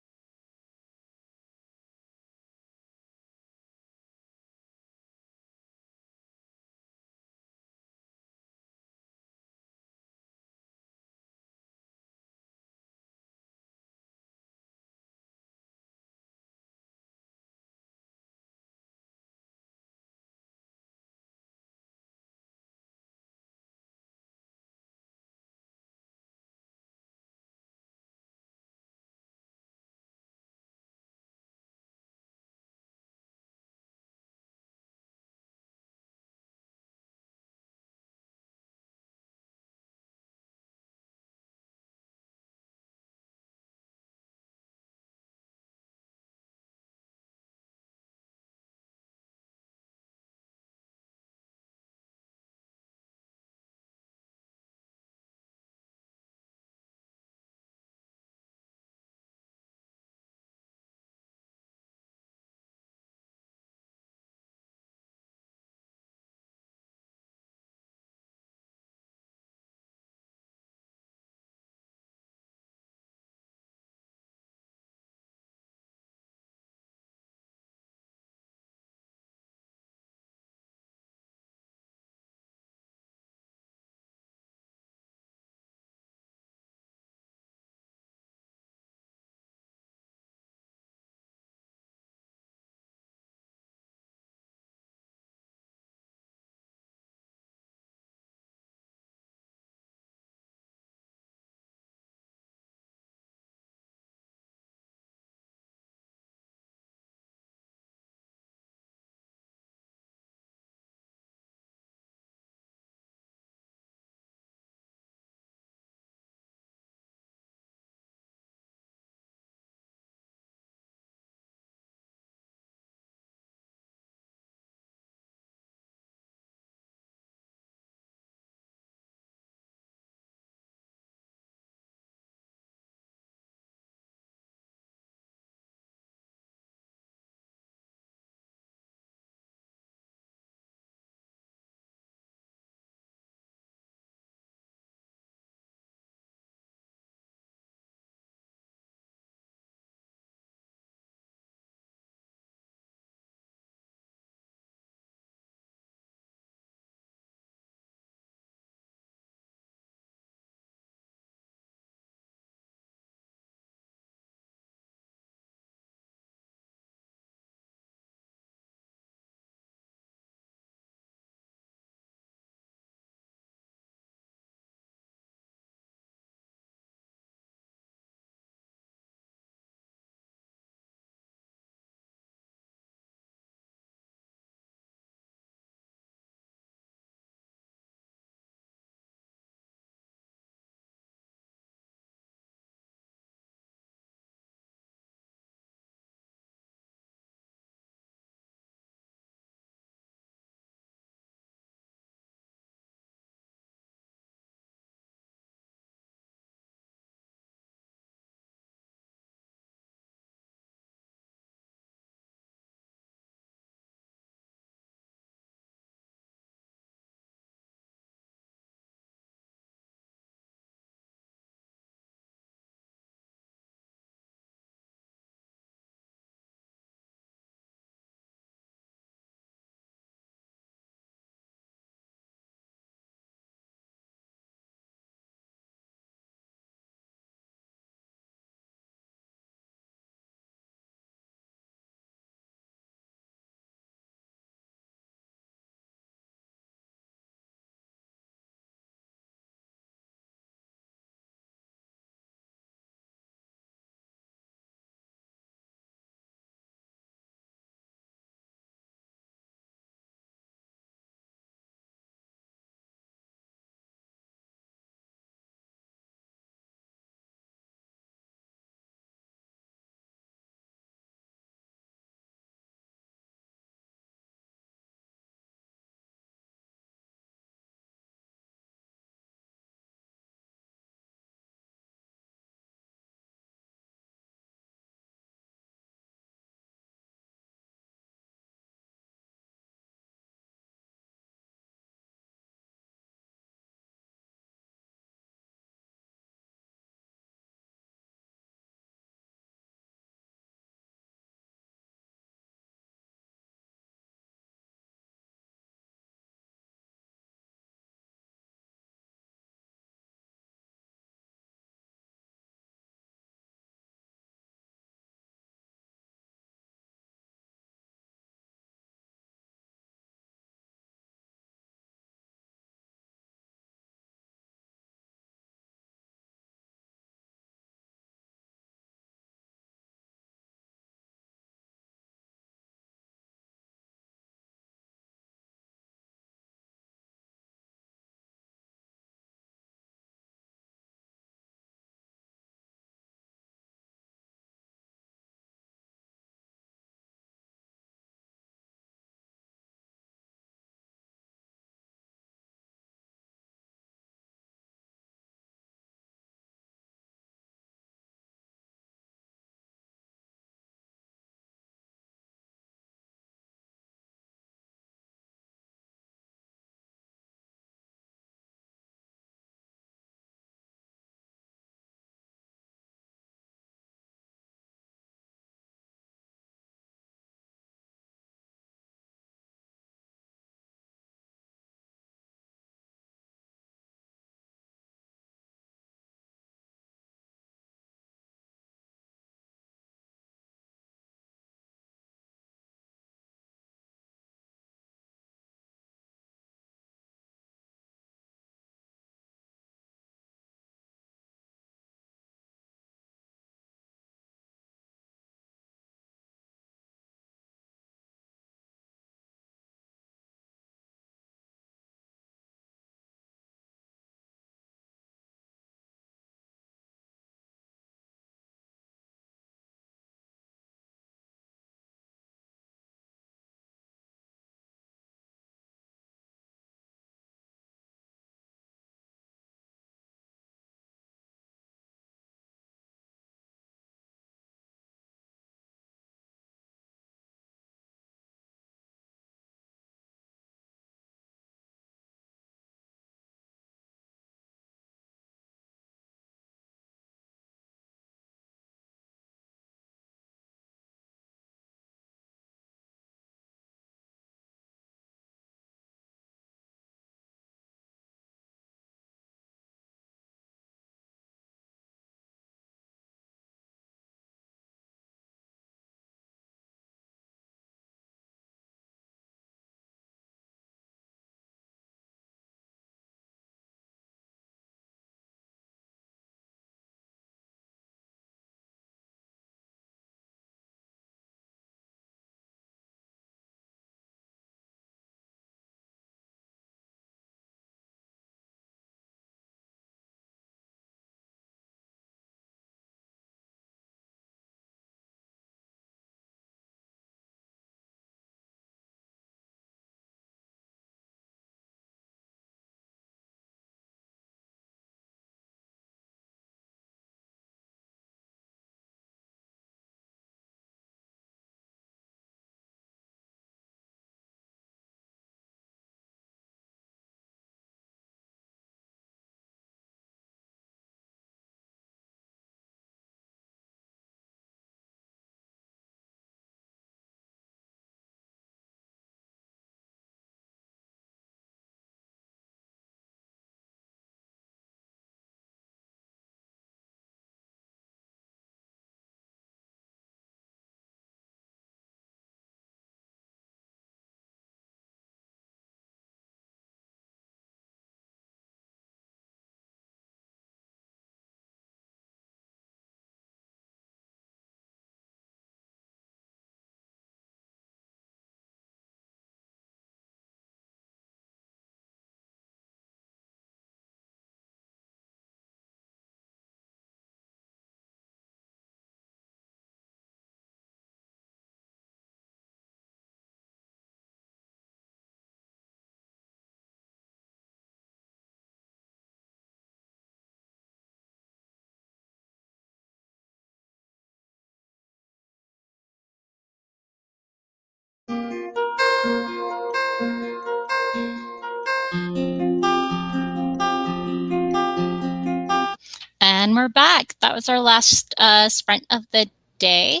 And we're back. That was our last sprint of the day.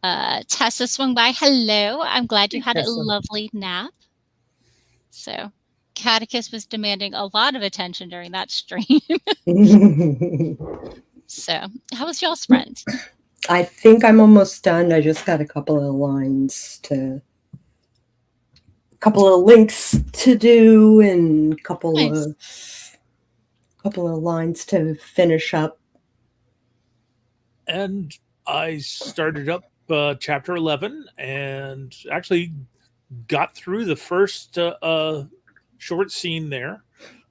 Tessa swung by. Hello. I'm glad you had a lovely nap. So Catticus was demanding a lot of attention during that stream. So how was y'all's sprint? I think I'm almost done. I just got a couple of links to do and a couple of lines to finish up. And I started up chapter 11 and actually got through the first short scene there.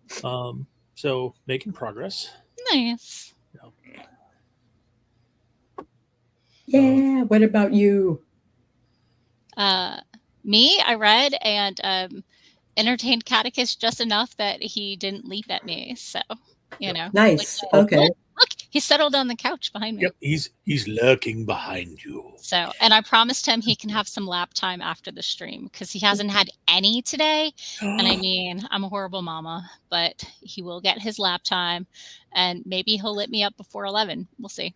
So making progress. Nice. Yeah. What about you? Me, I read and entertained Catticus just enough that he didn't leap at me. So, you know. Nice. Like, okay. Look, he settled on the couch behind me. Yep, he's lurking behind you. So, and I promised him he can have some lap time after the stream because he hasn't had any today. And I mean, I'm a horrible mama, but he will get his lap time and maybe he'll lit me up before 11. We'll see.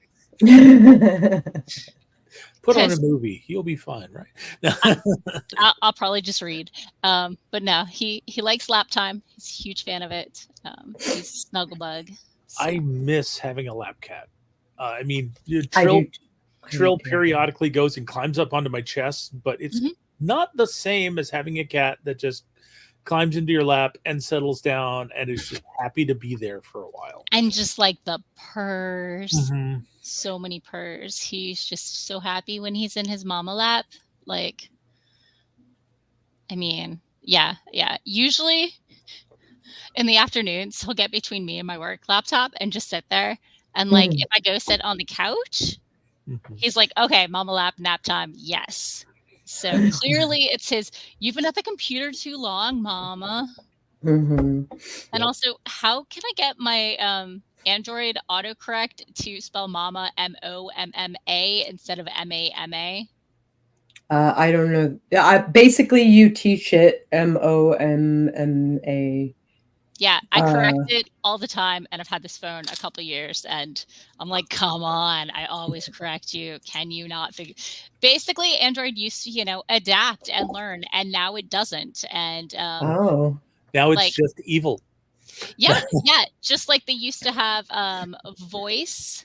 Put on a movie. You'll be fine, right? I'll probably just read. But no, he likes lap time. He's a huge fan of it. He's a snuggle bug. So. I miss having a lap cat. I mean, Trill periodically goes and climbs up onto my chest, but it's not the same as having a cat that just climbs into your lap and settles down and is just happy to be there for a while. And just like the purrs, so many purrs. He's just so happy when he's in his mama lap. Like, I mean, yeah. Usually in the afternoons, he'll get between me and my work laptop and just sit there. And like, if I go sit on the couch, he's like, okay, mama lap, nap time. Yes. So clearly it's his, you've been at the computer too long, mama. And also, how can I get my Android autocorrect to spell mama MOMMA instead of MAMA? I don't know. Basically, you teach it MOMMA. Yeah, I correct it all the time, and I've had this phone a couple of years, and I'm like, come on, I always correct you. Can you not figure? Basically, Android used to, adapt and learn, and now it doesn't. And now it's just evil. Yeah, just like they used to have voice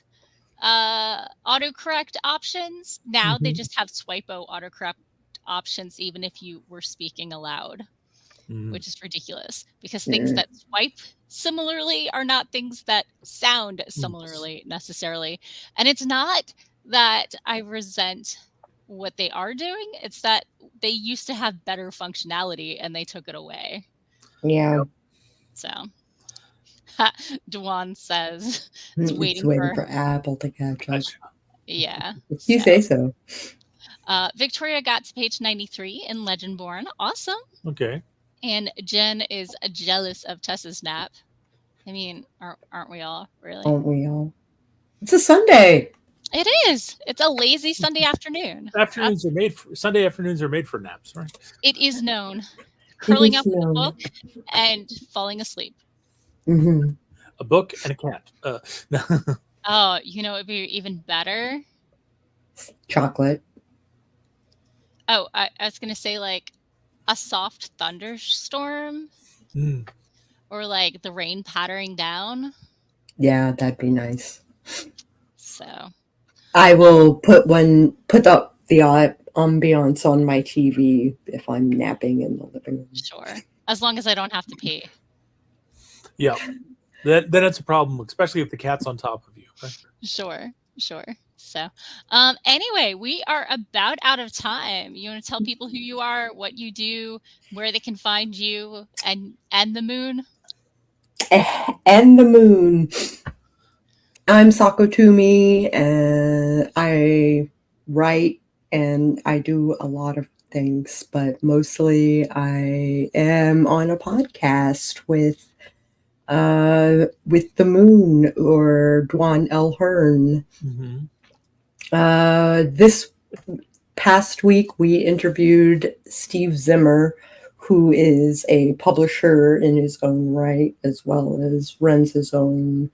autocorrect options. Now they just have swipe-o autocorrect options, even if you were speaking aloud. Which is ridiculous because things that swipe similarly are not things that sound similarly necessarily. And it's not that I resent what they are doing. It's that they used to have better functionality and they took it away. Yeah. So Dwan says it's waiting for Apple to catch up. Yeah. You say so. Victoria got to page 93 in Legendborn. Awesome. Okay. And Jen is jealous of Tessa's nap. I mean, aren't we all, really? Aren't we all? It's a Sunday. It is. It's a lazy Sunday afternoon. Sunday afternoons are made for naps, right? It is known. Curling up with a book and falling asleep. A book and a cat. Oh, it'd be even better? Chocolate. Oh, I was going to say, like, a soft thunderstorm or like the rain pattering down. Yeah, that'd be nice. So I will put up the ambiance on my TV if I'm napping in the living room. Sure. As long as I don't have to pee. Yeah. Then it's a problem, especially if the cat's on top of you. Right? Sure. So anyway, we are about out of time. You want to tell people who you are, what you do, where they can find you, and the moon? And the moon. I'm Sako Tumi, and I write and I do a lot of things, but mostly I am on a podcast with the moon, or Dwan L. Hearn. This past week we interviewed Steve Zimmer, who is a publisher in his own right, as well as runs his own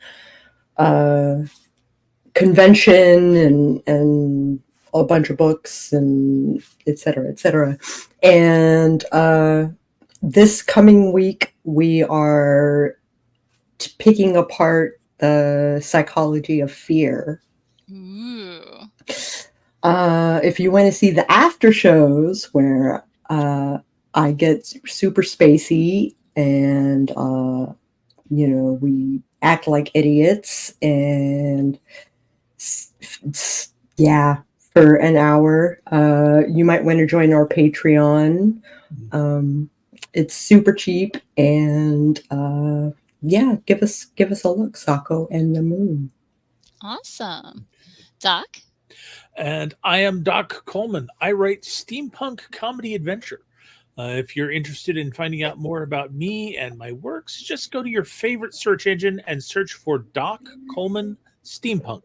convention and a bunch of books and et cetera, et cetera. And this coming week, we are picking apart the psychology of fear. Ooh. If you want to see the after shows where I get super spacey and we act like idiots and yeah, for an hour, you might want to join our Patreon. It's super cheap, and yeah, give us a look, Sako and the Moon. Awesome. Doc? And I am Doc Coleman. I write steampunk comedy adventure. If you're interested in finding out more about me and my works, just go to your favorite search engine and search for Doc Coleman Steampunk.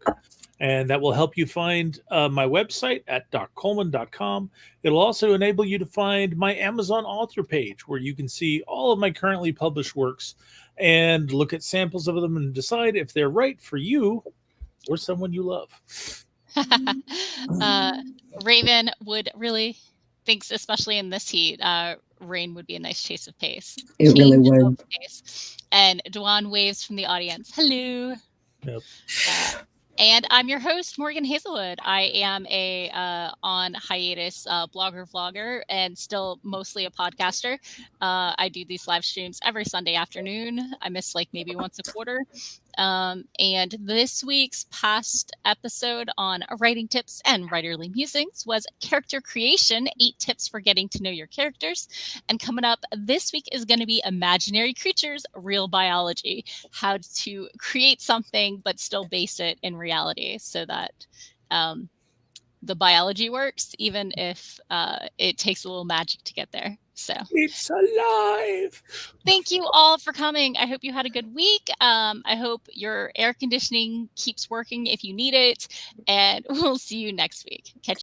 And that will help you find my website at doccoleman.com. It'll also enable you to find my Amazon author page, where you can see all of my currently published works and look at samples of them and decide if they're right for you or someone you love. Raven would really thinks, especially in this heat, rain would be a nice chase of pace. It really would. And Dwan waves from the audience. Hello. Yep. And I'm your host, Morgan Hazelwood. I am a on hiatus vlogger, and still mostly a podcaster. I do these live streams every Sunday afternoon. I miss like maybe once a quarter. And this week's past episode on writing tips and writerly musings was character creation, 8 tips for getting to know your characters. And coming up this week is going to be imaginary creatures, real biology, how to create something but still base it in reality so that the biology works, even if it takes a little magic to get there. So it's alive. Thank you all for coming. I hope you had a good week. I hope your air conditioning keeps working if you need it, and we'll see you next week. Catch